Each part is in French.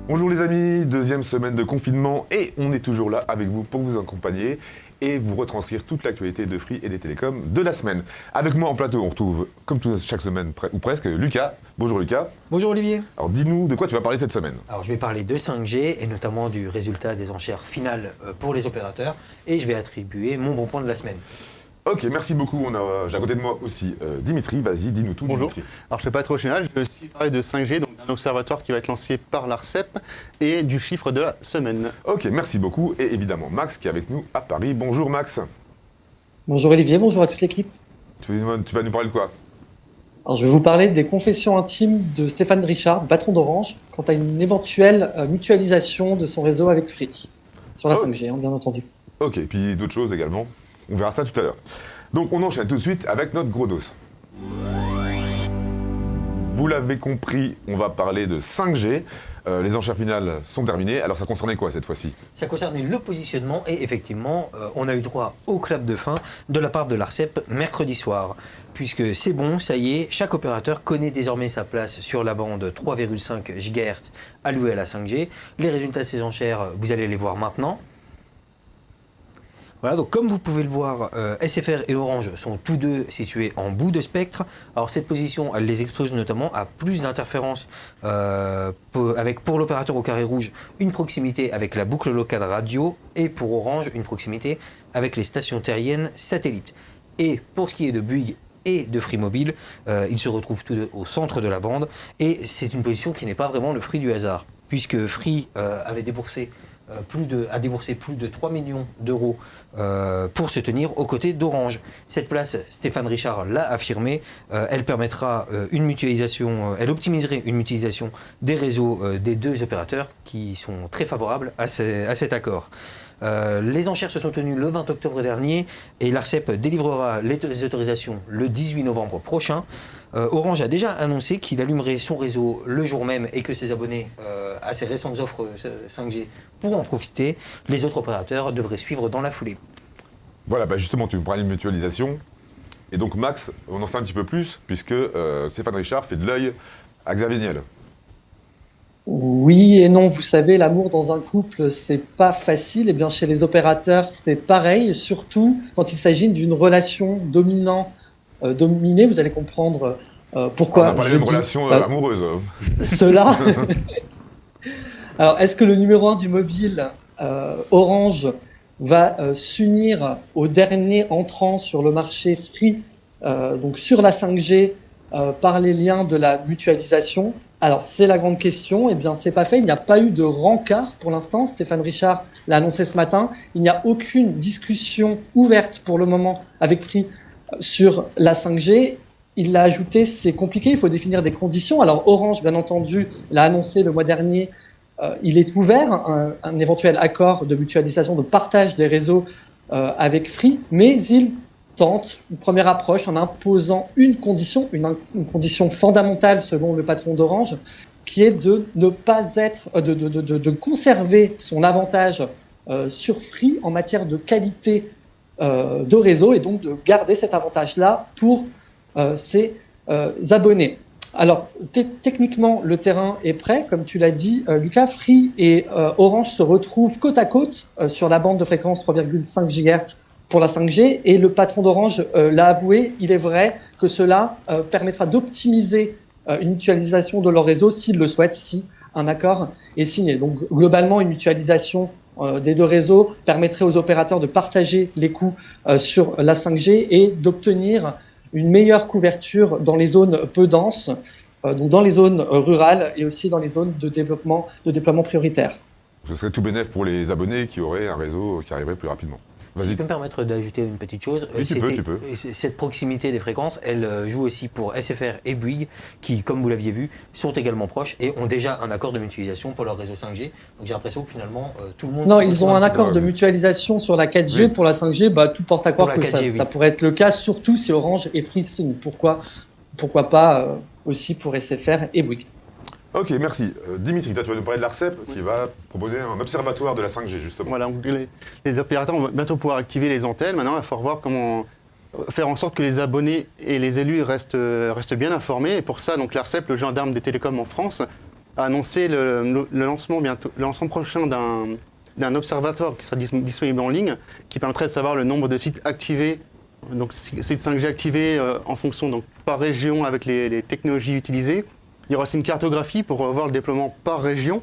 Bonjour les amis, deuxième semaine de confinement et on est toujours là avec vous pour vous accompagner et vous retranscrire toute l'actualité de Free et des télécoms de la semaine. Avec moi en plateau, on retrouve, comme chaque semaine ou presque, Lucas. Bonjour Lucas. Bonjour Olivier. Alors dis-nous de quoi tu vas parler cette semaine. Alors je vais parler de 5G et notamment du résultat des enchères finales pour les opérateurs et je vais attribuer mon bon point de la semaine. Ok, merci beaucoup. J'ai à côté de moi aussi Dimitri. Vas-y, dis-nous tout. Bonjour. Dimitri. Alors je ne fais pas être original, je vais aussi parler de 5G, donc d'un observatoire qui va être lancé par l'ARCEP et du chiffre de la semaine. Ok, merci beaucoup. Et évidemment Max qui est avec nous à Paris. Bonjour Max. Bonjour Olivier, bonjour à toute l'équipe. Tu vas nous parler de quoi? Alors, je vais vous parler des confessions intimes de Stéphane Richard, patron d'Orange, quant à une éventuelle mutualisation de son réseau avec Free, sur la 5G, bien entendu. Ok, et puis d'autres choses également. On verra ça tout à l'heure. Donc on enchaîne tout de suite avec notre gros dos. Vous l'avez compris, on va parler de 5G. Les enchères finales sont terminées. Alors ça concernait quoi cette fois-ci? Ça concernait le positionnement et effectivement, on a eu droit au clap de fin de la part de l'ARCEP mercredi soir. Puisque c'est bon, ça y est, chaque opérateur connaît désormais sa place sur la bande 3,5 GHz allouée à la 5G. Les résultats de ces enchères, vous allez les voir maintenant. Voilà, donc comme vous pouvez le voir, SFR et Orange sont tous deux situés en bout de spectre. Alors cette position, elle les expose notamment à plus d'interférences avec pour l'opérateur au carré rouge une proximité avec la boucle locale radio et pour Orange une proximité avec les stations terriennes satellites. Et pour ce qui est de Bouygues et de Free Mobile, ils se retrouvent tous deux au centre de la bande et c'est une position qui n'est pas vraiment le fruit du hasard puisque Free a déboursé plus de 3 millions d'euros pour se tenir aux côtés d'Orange. Cette place, Stéphane Richard l'a affirmé, elle permettra une mutualisation, elle optimiserait une mutualisation des réseaux des deux opérateurs qui sont très favorables à cet accord. Les enchères se sont tenues le 20 octobre dernier et l'ARCEP délivrera les autorisations le 18 novembre prochain. Orange a déjà annoncé qu'il allumerait son réseau le jour même et que ses abonnés à ses récentes offres 5G pourront en profiter. Les autres opérateurs devraient suivre dans la foulée. Voilà, justement, tu me parlais de mutualisation. Et donc Max, on en sait un petit peu plus, puisque Stéphane Richard fait de l'œil à Xavier Niel. Oui et non, vous savez, l'amour dans un couple, c'est pas facile. Et bien chez les opérateurs, c'est pareil, surtout quand il s'agit d'une relation dominée, vous allez comprendre pourquoi. On a parlé d'une relation amoureuse. Cela. Alors, est-ce que le numéro 1 du mobile, Orange, va s'unir au dernier entrant sur le marché Free, donc sur la 5G, par les liens de la mutualisation? Alors, c'est la grande question. Eh bien, c'est pas fait. Il n'y a pas eu de rencard pour l'instant. Stéphane Richard l'a annoncé ce matin. Il n'y a aucune discussion ouverte pour le moment avec Free sur la 5G. Il l'a ajouté, c'est compliqué. Il faut définir des conditions. Alors, Orange, bien entendu, l'a annoncé le mois dernier. Il est ouvert un éventuel accord de mutualisation, de partage des réseaux avec Free, mais il tente une première approche en imposant une condition fondamentale selon le patron d'Orange, qui est de ne pas être, de conserver son avantage sur Free en matière de qualité de réseau et donc de garder cet avantage-là pour ses abonnés. Alors, techniquement, le terrain est prêt. Comme tu l'as dit, Lucas, Free et Orange se retrouvent côte à côte sur la bande de fréquence 3,5 GHz pour la 5G. Et le patron d'Orange l'a avoué, il est vrai que cela permettra d'optimiser une mutualisation de leur réseau s'ils le souhaitent, si un accord est signé. Donc, globalement, une mutualisation des deux réseaux permettrait aux opérateurs de partager les coûts sur la 5G et d'obtenir une meilleure couverture dans les zones peu denses, donc dans les zones rurales et aussi dans les zones de déploiement prioritaire. Ce serait tout bénef pour les abonnés qui auraient un réseau qui arriverait plus rapidement. Si je peux me permettre d'ajouter une petite chose, oui, tu peux. Cette proximité des fréquences, elle joue aussi pour SFR et Bouygues, qui, comme vous l'aviez vu, sont également proches et ont déjà un accord de mutualisation pour leur réseau 5G. Donc j'ai l'impression que finalement, tout le monde... Non, ils ont un accord de mutualisation sur la 4G. Oui. Pour la 5G, tout porte à croire que 4G, ça pourrait être le cas, surtout si Orange et Free signent. Pourquoi pas aussi pour SFR et Bouygues. Ok, merci. Dimitri, toi, tu vas nous parler de l'ARCEP qui va proposer un observatoire de la 5G, justement. Voilà, les opérateurs vont bientôt pouvoir activer les antennes. Maintenant, il va falloir voir comment faire en sorte que les abonnés et les élus restent bien informés. Et pour ça, donc l'ARCEP, le gendarme des télécoms en France, a annoncé le lancement prochain d'un observatoire qui sera disponible en ligne, qui permettrait de savoir le nombre de sites activés, donc sites 5G activés en fonction donc par région avec les technologies utilisées. Il y aura aussi une cartographie pour voir le déploiement par région.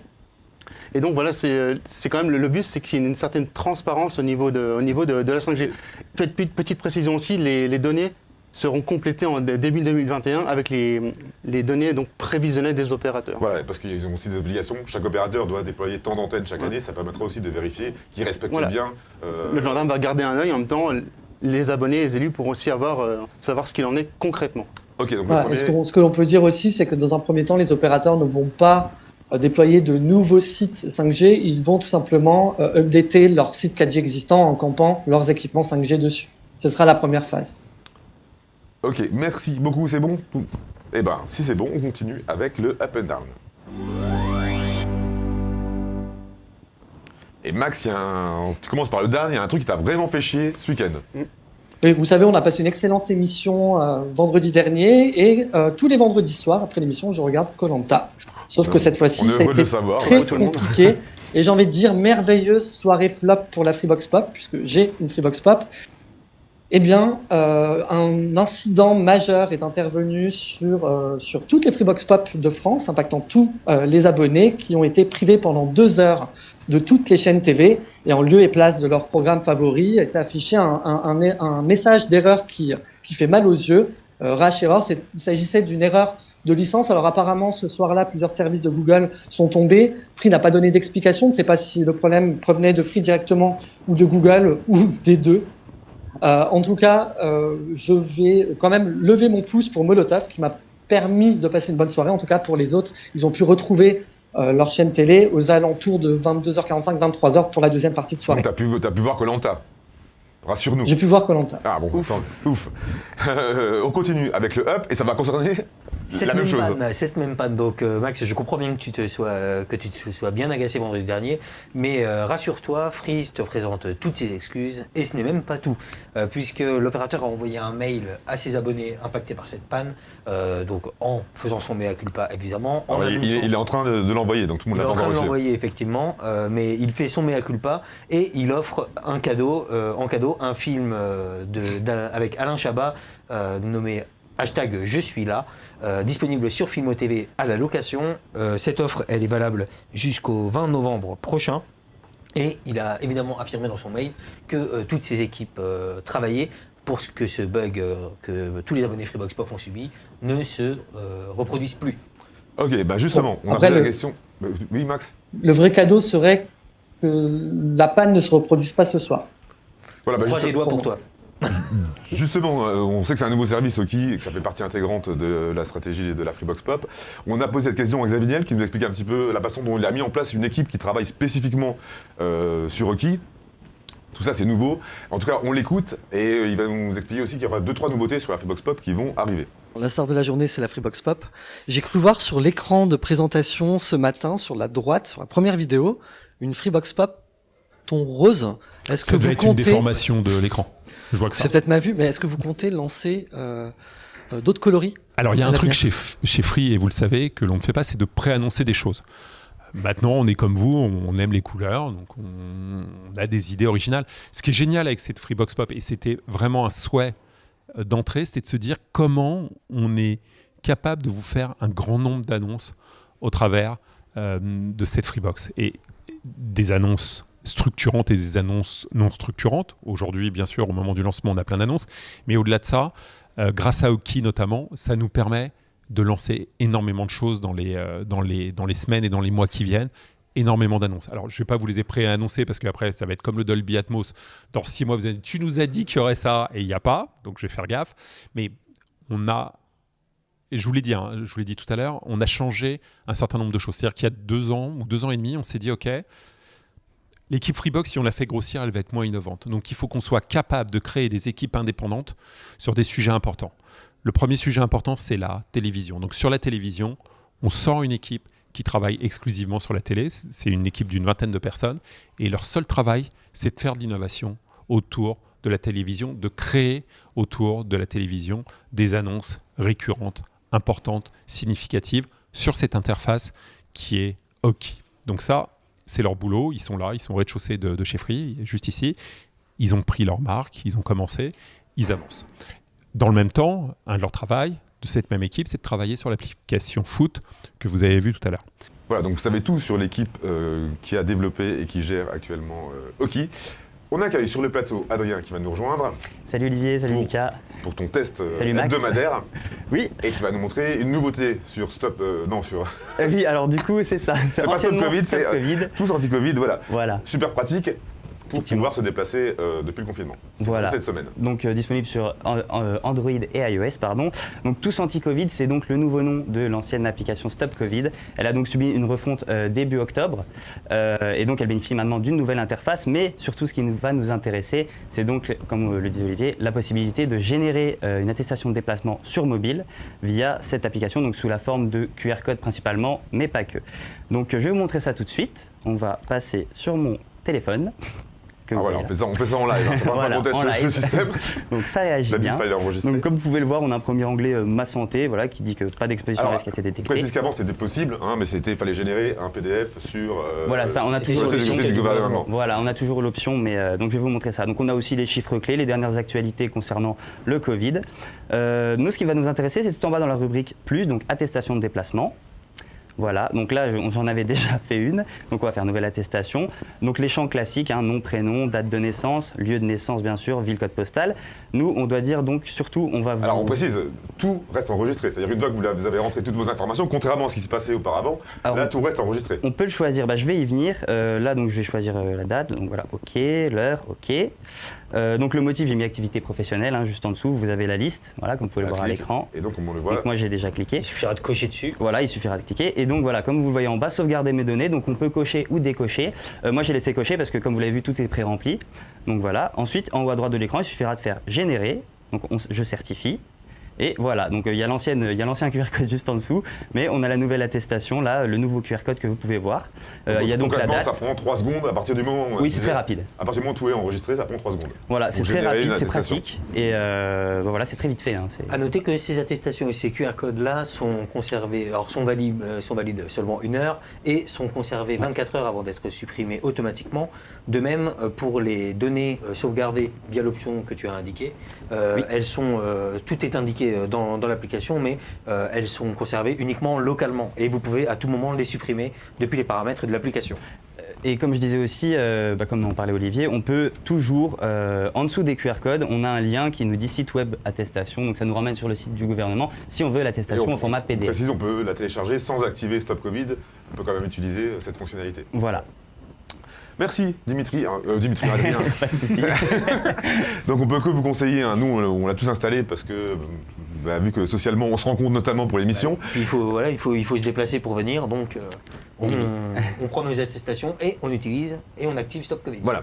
Et donc voilà, c'est quand même le but, c'est qu'il y ait une certaine transparence au niveau de la 5G. Petite précision aussi, les données seront complétées en début 2021 avec les données donc prévisionnelles des opérateurs. Voilà, parce qu'ils ont aussi des obligations. Chaque opérateur doit déployer tant d'antennes chaque année. Ça permettra aussi de vérifier qu'ils respectent bien. Le gendarme va garder un œil, en même temps, les abonnés, les élus pourront aussi savoir ce qu'il en est concrètement. Ok, donc Voilà, ce que l'on peut dire aussi, c'est que dans un premier temps, les opérateurs ne vont pas déployer de nouveaux sites 5G. Ils vont tout simplement updater leurs sites 4G existants en campant leurs équipements 5G dessus. Ce sera la première phase. Ok, merci beaucoup, c'est bon? Eh ben, si c'est bon, on continue avec le Up and Down. Et Max, tu commences par le down, il y a un truc qui t'a vraiment fait chier ce week-end. Et vous savez, on a passé une excellente émission vendredi dernier et tous les vendredis soirs, après l'émission, je regarde Koh-Lanta. Sauf que cette fois-ci, c'était très compliqué. Et j'ai envie de dire, merveilleuse soirée flop pour la Freebox Pop, puisque j'ai une Freebox Pop. Eh bien, un incident majeur est intervenu sur toutes les Freebox Pop de France, impactant tous les abonnés qui ont été privés pendant 2 heures de toutes les chaînes TV. Et en lieu et place de leur programme favori, est affiché un message d'erreur qui fait mal aux yeux. Rash error, il s'agissait d'une erreur de licence. Alors apparemment, ce soir-là, plusieurs services de Google sont tombés. Free n'a pas donné d'explication. On ne sait pas si le problème provenait de Free directement ou de Google ou des deux. En tout cas, je vais quand même lever mon pouce pour Molotov qui m'a permis de passer une bonne soirée. En tout cas, pour les autres, ils ont pu retrouver leur chaîne télé aux alentours de 22h45, 23h pour la deuxième partie de soirée. Donc t'as pu voir Koh-Lanta. Rassure-nous. J'ai pu voir Koh-Lanta. Ah bon, ouf. On continue avec le Up et ça va concerner la même chose. Cette même panne. Donc Max, je comprends bien que tu te sois bien agacé vendredi dernier, mais rassure-toi, Free te présente toutes ses excuses et ce n'est même pas tout, puisque l'opérateur a envoyé un mail à ses abonnés impactés par cette panne, donc en faisant son mea culpa évidemment. Il est en train de l'envoyer, donc tout le monde l'a pas encore reçu. Il est en train de l'envoyer effectivement, mais il fait son mea culpa et il offre en cadeau un film avec Alain Chabat nommé #Je suis là. Disponible sur Filmo TV à la location. Cette offre, elle est valable jusqu'au 20 novembre prochain. Et il a évidemment affirmé dans son mail que toutes ses équipes travaillaient pour que ce bug que tous les abonnés Freebox Pop ont subi ne se reproduise plus. Ok, bah justement, on a posé la question. Oui, Max? Le vrai cadeau serait que la panne ne se reproduise pas ce soir. Voilà, croise les doigts pour toi. Justement, on sait que c'est un nouveau service Oki et que ça fait partie intégrante de la stratégie de la Freebox Pop. On a posé cette question à Xavier Niel qui nous explique un petit peu la façon dont il a mis en place une équipe qui travaille spécifiquement sur Oki. Tout ça, c'est nouveau. En tout cas, on l'écoute et il va nous expliquer aussi qu'il y aura 2-3 nouveautés sur la Freebox Pop qui vont arriver. La star de la journée, c'est la Freebox Pop. J'ai cru voir sur l'écran de présentation ce matin, sur la droite, sur la première vidéo, une Freebox Pop ton rose. Est-ce que vous comptez... une déformation de l'écran. Je vois que ça. C'est peut-être ma vue, mais est-ce que vous comptez lancer d'autres coloris? Alors, il y a un truc chez Free, et vous le savez, que l'on ne fait pas, c'est de préannoncer des choses. Maintenant, on est comme vous, on aime les couleurs, donc on a des idées originales. Ce qui est génial avec cette Freebox Pop, et c'était vraiment un souhait d'entrée, c'était de se dire comment on est capable de vous faire un grand nombre d'annonces au travers de cette Freebox. Et des annonces structurantes et des annonces non structurantes. Aujourd'hui, bien sûr, au moment du lancement, on a plein d'annonces. Mais au-delà de ça, grâce à Oki notamment, ça nous permet de lancer énormément de choses dans les semaines et dans les mois qui viennent. Énormément d'annonces. Alors, je ne vais pas vous les préannoncer parce qu'après, ça va être comme le Dolby Atmos. Dans 6 mois, vous allez dire, tu nous as dit qu'il y aurait ça et il n'y a pas. Donc, je vais faire gaffe. Mais on a... Et je vous l'ai dit tout à l'heure, on a changé un certain nombre de choses. C'est-à-dire qu'il y a 2 ans ou 2 ans et demi, on s'est dit, OK, l'équipe Freebox, si on la fait grossir, elle va être moins innovante. Donc, il faut qu'on soit capable de créer des équipes indépendantes sur des sujets importants. Le premier sujet important, c'est la télévision. Donc, sur la télévision, on sort une équipe qui travaille exclusivement sur la télé. C'est une équipe d'une 20aine de personnes. Et leur seul travail, c'est de faire de l'innovation autour de la télévision, de créer autour de la télévision des annonces récurrentes, importantes, significatives sur cette interface qui est Hockey. Donc ça, c'est leur boulot. Ils sont là, ils sont au rez-de-chaussée de chez Free, juste ici. Ils ont pris leur marque, ils ont commencé, ils avancent. Dans le même temps, un de leurs travail de cette même équipe, c'est de travailler sur l'application foot que vous avez vu tout à l'heure. Voilà, donc vous savez tout sur l'équipe qui a développé et qui gère actuellement Hockey. On accueille sur le plateau Adrien qui va nous rejoindre. Salut Olivier, salut Mika. Pour ton test Salut Max. hebdomadaire. Oui. Et tu vas nous montrer une nouveauté sur sur... Oui, alors du coup, c'est ça. C'est pas Stop Covid, c'est Covid. tous anti-Covid, voilà. Voilà. Super pratique pour pouvoir se déplacer depuis le confinement. C'est Voilà. cette semaine. Donc disponible sur Android et iOS, pardon. Donc Tous Anti-Covid, c'est donc le nouveau nom de l'ancienne application Stop Covid. Elle a donc subi une refonte début octobre et donc elle bénéficie maintenant d'une nouvelle interface. Mais surtout, ce qui va nous intéresser, c'est donc, comme le disait Olivier, la possibilité de générer une attestation de déplacement sur mobile via cette application, donc sous la forme de QR code principalement, mais pas que. Donc je vais vous montrer ça tout de suite. On va passer sur mon téléphone. Voilà, on fait ça en live, hein. C'est pas voilà, qu'on teste ce système. Donc ça réagit bien. Donc comme vous pouvez le voir, on a un premier onglet Ma Santé, voilà, qui dit que pas d'exposition à risque a été détectée. Précise qu'avant c'était possible, hein, mais fallait générer un PDF sur. Voilà, ça, on a toujours l'option du gouvernement. Voilà, on a toujours l'option, mais donc je vais vous montrer ça. Donc on a aussi les chiffres clés, les dernières actualités concernant le Covid. Nous, ce qui va nous intéresser, c'est tout en bas dans la rubrique Plus, donc attestation de déplacement. Voilà, donc là j'en avais déjà fait une, donc on va faire nouvelle attestation. Donc les champs classiques, hein, nom, prénom, date de naissance, lieu de naissance bien sûr, ville, code postal. Nous on doit dire donc surtout on va... Alors on précise, tout reste enregistré, c'est-à-dire une fois que vous avez rentré toutes vos informations, contrairement à ce qui se passait auparavant, alors, là tout reste enregistré. On peut le choisir, je vais y venir, là donc je vais choisir la date, donc voilà, ok, l'heure, ok. Donc le motif, j'ai mis activité professionnelle, hein, juste en dessous, vous avez la liste, voilà, comme vous pouvez le voir à l'écran. Et donc on le voit. Donc moi j'ai déjà cliqué. Il suffira de cocher dessus. Voilà, il suffira de cliquer. Et donc voilà, comme vous le voyez en bas, sauvegarder mes données, donc on peut cocher ou décocher. Moi j'ai laissé cocher parce que comme vous l'avez vu, tout est pré-rempli. Donc voilà, ensuite en haut à droite de l'écran, il suffira de faire générer, donc je certifie. Et voilà, donc il y a l'ancien QR code juste en dessous, mais on a la nouvelle attestation, là, le nouveau QR code que vous pouvez voir. Il y a donc la date. Ça prend 3 secondes à partir du moment où... Oui, c'est très rapide. À partir du moment où tout est enregistré, ça prend 3 secondes. Voilà, c'est très rapide, c'est pratique, et voilà, c'est très vite fait. Hein, à noter que ces attestations et ces QR codes-là sont conservés, alors sont valides seulement 1 heure, et sont conservés 24 heures avant d'être supprimés automatiquement. De même, pour les données sauvegardées via l'option que tu as indiquée, oui. Elles sont, tout est indiqué dans l'application, mais elles sont conservées uniquement localement et vous pouvez à tout moment les supprimer depuis les paramètres de l'application. Et comme je disais aussi, comme en parlait Olivier, on peut toujours, en dessous des QR codes, on a un lien qui nous dit site web attestation, donc ça nous ramène sur le site du gouvernement si on veut l'attestation en format PDF. Précise, on peut la télécharger sans activer Stop Covid, on peut quand même utiliser cette fonctionnalité. Voilà. Merci Dimitri, Adrien. Pas de souci. Donc on peut que vous conseiller, hein. Nous on l'a tous installé parce que vu que socialement on se rencontre notamment pour l'émission. Il faut se déplacer pour venir, donc on prend nos attestations et on utilise et on active Stop Covid. Voilà.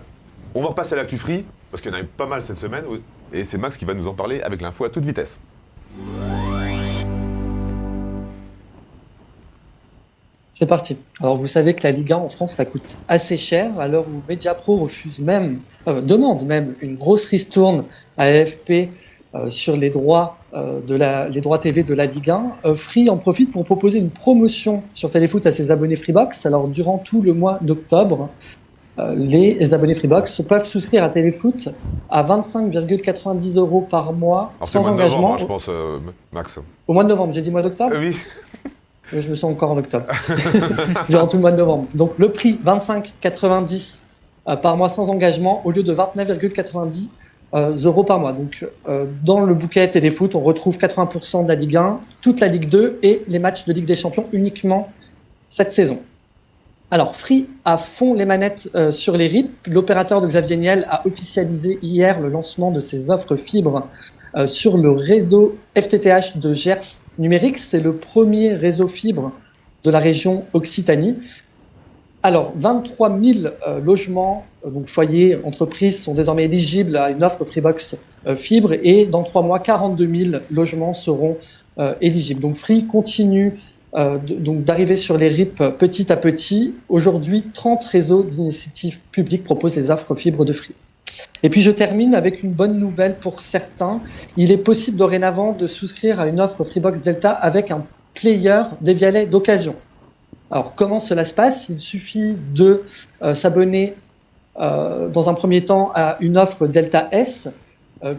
On va repasser à l'actu free parce qu'il y en a eu pas mal cette semaine et c'est Max qui va nous en parler avec l'info à toute vitesse. C'est parti. Alors vous savez que la Ligue 1 en France ça coûte assez cher à l'heure où Mediapro demande même une grosse ristourne à AFP sur les droits les droits TV de la Ligue 1. Free en profite pour proposer une promotion sur Téléfoot à ses abonnés Freebox. Alors durant tout le mois d'octobre, les abonnés Freebox peuvent souscrire à Téléfoot à 25,90 € par mois. Alors, sans engagement. Novembre, je pense, Max. Au mois de novembre, j'ai dit mois d'octobre. Oui. Je me sens encore en octobre, durant tout le mois de novembre. Donc le prix, 25,90 par mois sans engagement, au lieu de 29,90 € par mois. Donc dans le bouquet Téléfoot, on retrouve 80% de la Ligue 1, toute la Ligue 2 et les matchs de Ligue des Champions uniquement cette saison. Alors Free a fond les manettes sur les RIP. L'opérateur de Xavier Niel a officialisé hier le lancement de ses offres fibres sur le réseau FTTH de Gers Numérique. C'est le premier réseau fibre de la région Occitanie. Alors, 23 000 logements, donc foyers, entreprises, sont désormais éligibles à une offre Freebox fibre et dans 3 mois, 42 000 logements seront éligibles. Donc Free continue d'arriver sur les RIP petit à petit. Aujourd'hui, 30 réseaux d'initiatives publiques proposent les offres fibres de Free. Et puis je termine avec une bonne nouvelle pour certains. Il est possible dorénavant de souscrire à une offre Freebox Delta avec un player Devialet d'occasion. Alors, comment cela se passe? Il suffit de s'abonner dans un premier temps à une offre Delta S,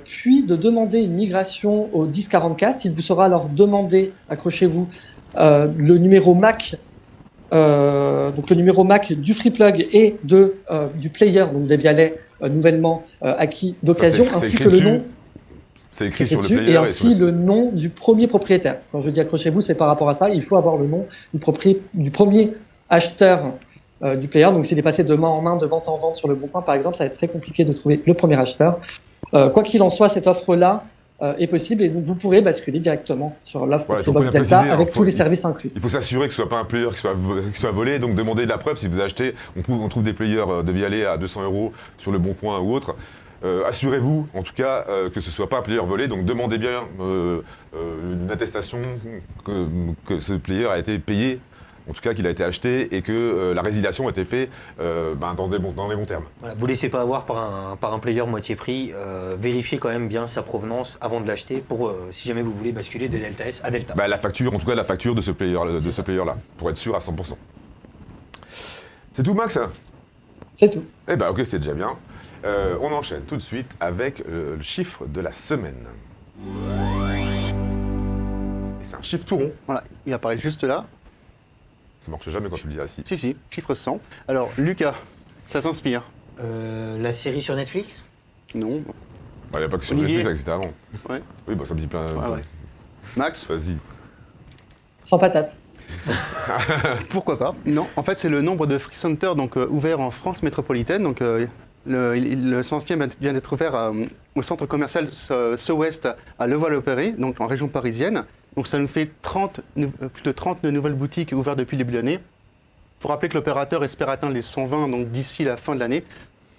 puis de demander une migration au 1044. Il vous sera alors demandé, accrochez-vous, le numéro MAC, donc le numéro MAC du FreePlug et du player, donc des Vialet nouvellement acquis d'occasion, Ça, c'est ainsi écrit que le dessus. nom. C'est écrit sur le dessus, player. et ainsi le nom du premier propriétaire. Quand je dis accrochez-vous, c'est par rapport à ça. Il faut avoir le nom du premier acheteur du player. Donc s'il est passé de main en main, de vente en vente sur le bon coin, par exemple, ça va être très compliqué de trouver le premier acheteur. Quoi qu'il en soit, cette offre-là est possible et donc vous pourrez basculer directement sur l'offre Voilà, faut Freebox bien Delta préciser, avec hein, tous les services inclus. Il faut s'assurer que ce soit pas un player qui soit volé, donc demandez de la preuve si vous achetez. On trouve des players de Vialet à 200 € sur le Bon Coin ou autre. Assurez-vous, en tout cas, que ce ne soit pas un player volé, donc demandez bien une attestation que ce player a été payé, en tout cas qu'il a été acheté, et que la résiliation a été faite dans les bons termes. Voilà, vous ne laissez pas avoir par un player moitié prix, vérifiez quand même bien sa provenance avant de l'acheter pour si jamais vous voulez basculer de Delta S à Delta. La facture, en tout cas la facture de ce player-là, pour être sûr à 100%. C'est tout, Max? C'est tout. Eh ben ok, c'est déjà bien. On enchaîne tout de suite avec le chiffre de la semaine. Et c'est un chiffre tout rond. Voilà, il apparaît juste là. Ça marche jamais quand tu le dis assis. Si, chiffre 100. Alors, Lucas, ça t'inspire? La série sur Netflix? Non. Il n'y a pas que sur Olivier. Netflix, c'était avant. Ouais. Oui, ça me dit plein. Ouais. Max? Vas-y. Sans patate. Pourquoi pas? Non, en fait, c'est le nombre de free centers donc, ouverts en France métropolitaine. Donc, le 100e vient d'être ouvert au centre commercial SO-Ouest à Levallois-le-Perret, donc en région parisienne. Donc, ça nous fait plus de 30 nouvelles boutiques ouvertes depuis le début de l'année. Il faut rappeler que l'opérateur espère atteindre les 120 donc, d'ici la fin de l'année.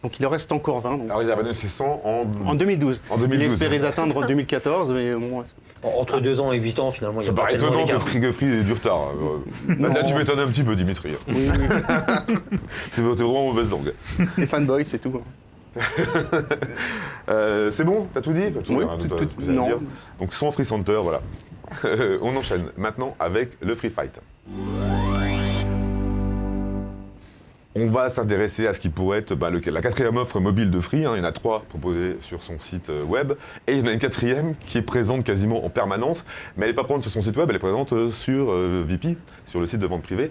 Donc, il en reste encore 20. Donc, Alors, ils avaient annoncé 100 en 2012. En 2012. Il espérait les atteindre en 2014, mais bon. Entre 2 ans et 8 ans, finalement, il y Ça a pas paraît tellement étonnant d'écart. que Free ait du retard. Là, tu m'étonnes un petit peu, Dimitri. Oui, T'es vraiment mauvaise langue. les fanboys, c'est tout. C'est bon? T'as tout dit? Tout, Oui, hein, tout- t'as- tout- vous allez non. dire. Donc, sans Free Center, voilà. On enchaîne maintenant avec le Free Fight. On va s'intéresser à ce qui pourrait être la quatrième offre mobile de Free. Il y en a 3 proposées sur son site web. Et il y en a une quatrième qui est présente quasiment en permanence. Mais elle n'est pas présente sur son site web, elle est présente sur VP, sur le site de vente privée,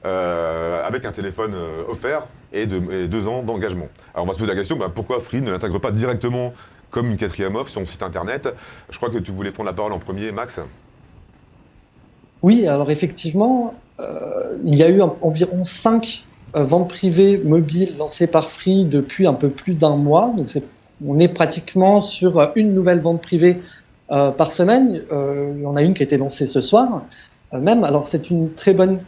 avec un téléphone offert et 2 ans d'engagement. Alors on va se poser la question, pourquoi Free ne l'intègre pas directement comme une quatrième offre sur son site internet? Je crois que tu voulais prendre la parole en premier, Max. Oui, alors effectivement, il y a eu environ 5 ventes privées mobiles lancées par Free depuis un peu plus d'un mois. Donc on est pratiquement sur une nouvelle vente privée par semaine. Il y en a une qui a été lancée ce soir même. Alors c'est une très bonne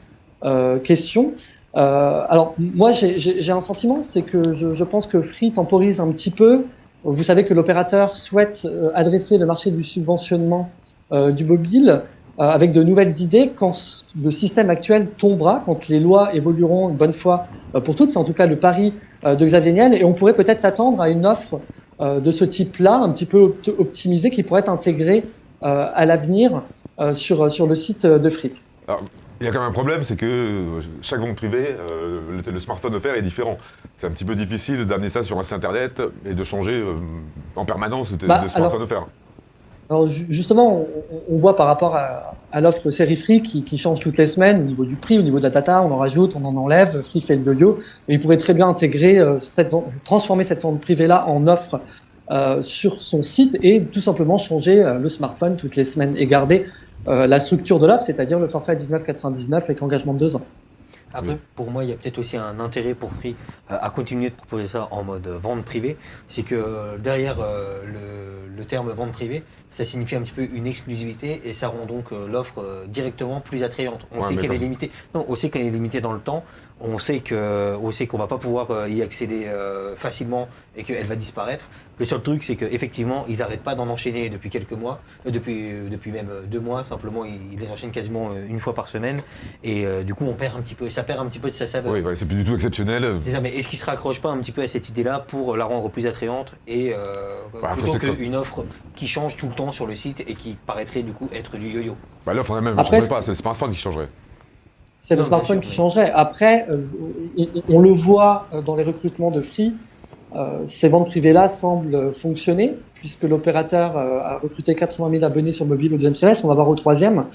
question. Alors moi j'ai un sentiment, c'est que je pense que Free temporise un petit peu. Vous savez que l'opérateur souhaite adresser le marché du subventionnement du mobile avec de nouvelles idées quand le système actuel tombera, quand les lois évolueront une bonne fois pour toutes. C'est en tout cas le pari de Xavier Niel, et on pourrait peut-être s'attendre à une offre de ce type-là, un petit peu optimisée, qui pourrait être intégrée à l'avenir sur le site de Free. Alors, il y a quand même un problème, c'est que chaque vente privée, le smartphone offert est différent. C'est un petit peu difficile d'amener ça sur un site internet et de changer en permanence de smartphone offert. Alors justement, on voit par rapport à l'offre série Free qui change toutes les semaines au niveau du prix, au niveau de la data, on en rajoute, on en enlève, Free fait le yo-yo, et il pourrait très bien intégrer transformer cette vente privée-là en offre sur son site et tout simplement changer le smartphone toutes les semaines et garder la structure de l'offre, c'est-à-dire le forfait à 19,99 avec engagement de 2 ans. Après, Oui. pour moi, il y a peut-être aussi un intérêt pour Free à continuer de proposer ça en mode vente privée. C'est que derrière le terme vente privée, ça signifie un petit peu une exclusivité et ça rend donc l'offre directement plus attrayante. On sait qu'elle est limitée. Non, on sait qu'elle est limitée dans le temps. On sait qu'on va pas pouvoir y accéder facilement et qu'elle va disparaître. Le seul truc, c'est qu'effectivement, ils n'arrêtent pas d'en enchaîner depuis quelques mois, depuis même 2 mois. Simplement, ils les enchaînent quasiment une fois par semaine. Et du coup, ça perd un petit peu de sa saveur. Oui, voilà, c'est plus du tout exceptionnel. C'est ça, mais est-ce qu'ils se raccrochent pas un petit peu à cette idée-là pour la rendre plus attrayante et plutôt qu'une offre qui change tout le temps sur le site et qui paraîtrait du coup être du yo-yo? L'offre en elle-même ne Après, changerait pas, c'est le smartphone qui changerait. c'est le Non, smartphone bien sûr, qui changerait. Après, on le voit dans les recrutements de Free, ces ventes privées-là semblent fonctionner, puisque l'opérateur a recruté 80 000 abonnés sur mobile au deuxième trimestre, on va voir au troisième.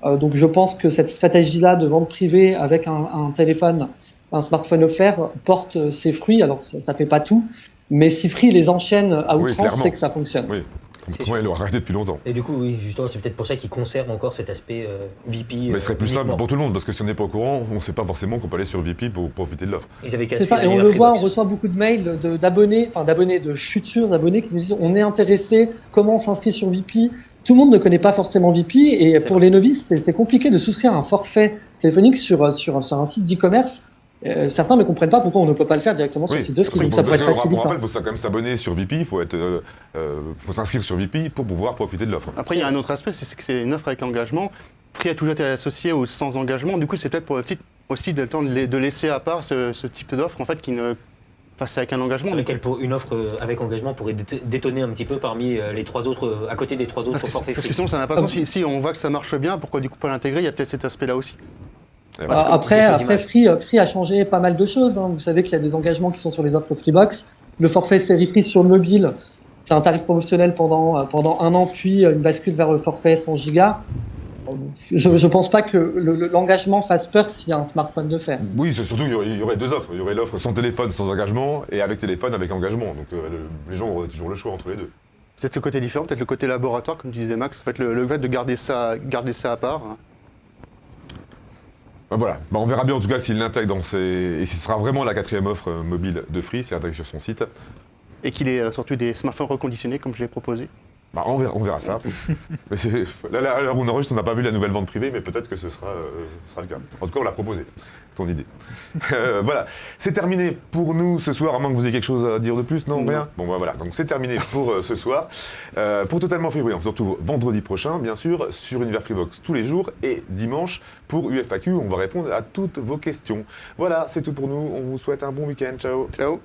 Donc je pense que cette stratégie-là de vente privée avec un téléphone, un smartphone offert, porte ses fruits. Alors ça fait pas tout, mais si Free les enchaîne à Oui, outrance, clairement. c'est que ça fonctionne. Oui. C'est Comment il l'aurait arrêté depuis longtemps. Et du coup, oui, justement, c'est peut-être pour ça qu'ils conservent encore cet aspect VP. Mais ce serait plus simple uniquement. pour tout le monde, parce que si on n'est pas au courant, on ne sait pas forcément qu'on peut aller sur VP pour profiter de l'offre. Ils avaient C'est ça, et on le voit, on reçoit beaucoup de mails de futurs abonnés qui nous disent on est intéressé, comment on s'inscrit sur VP. Tout le monde ne connaît pas forcément VP, et pour les novices, c'est compliqué de souscrire un forfait téléphonique sur un site d'e-commerce. Certains ne comprennent pas pourquoi on ne peut pas le faire directement sur le site de Free, donc ça pourrait être Pour facilitant. rappel, il faut quand même s'abonner sur VP, il faut s'inscrire sur VP pour pouvoir profiter de l'offre. Après, il y a un autre aspect, c'est que c'est une offre avec engagement. Free a toujours été associé au sans engagement. Du coup, c'est peut-être pour le petit aussi le temps de laisser à part ce type d'offre en fait qui ne passe avec un engagement. C'est vrai qu'une offre avec engagement pourrait détonner un petit peu parmi les trois autres, à côté des trois autres forfaits Parce Free. que sinon, ça n'a pas sens. Si on voit que ça marche bien, pourquoi du coup pas l'intégrer? Il y a peut-être cet aspect-là aussi. Après, Free a changé pas mal de choses. Vous savez qu'il y a des engagements qui sont sur les offres Freebox. Le forfait série Free sur le mobile, c'est un tarif promotionnel pendant un an, puis une bascule vers le forfait 100 gigas. Je pense pas que l'engagement fasse peur s'il y a un smartphone de fer. Oui, surtout il y aurait deux offres. Il y aurait l'offre sans téléphone, sans engagement, et avec téléphone, avec engagement. Donc les gens auraient toujours le choix entre les deux. C'est peut-être le côté différent, peut-être le côté laboratoire, comme tu disais Max. En fait, le fait de garder ça à part. Voilà, on verra bien en tout cas s'il l'intègre dans et ce sera vraiment la 4e offre mobile de Free, c'est intégré sur son site. Et qu'il ait surtout des smartphones reconditionnés, comme je l'ai proposé. On verra ça. Mais là, à l'heure où on enregistre, on n'a pas vu la nouvelle vente privée, mais peut-être que ce sera le cas. En tout cas, on l'a proposé. C'est ton idée. Voilà, c'est terminé pour nous ce soir, à moins que vous ayez quelque chose à dire de plus, non, rien. Bon, voilà, donc c'est terminé pour ce soir. Pour Totalement Free, on se retrouve vendredi prochain, bien sûr, sur Univers Freebox tous les jours, et dimanche pour UFAQ, on va répondre à toutes vos questions. Voilà, c'est tout pour nous. On vous souhaite un bon week-end. Ciao. Ciao.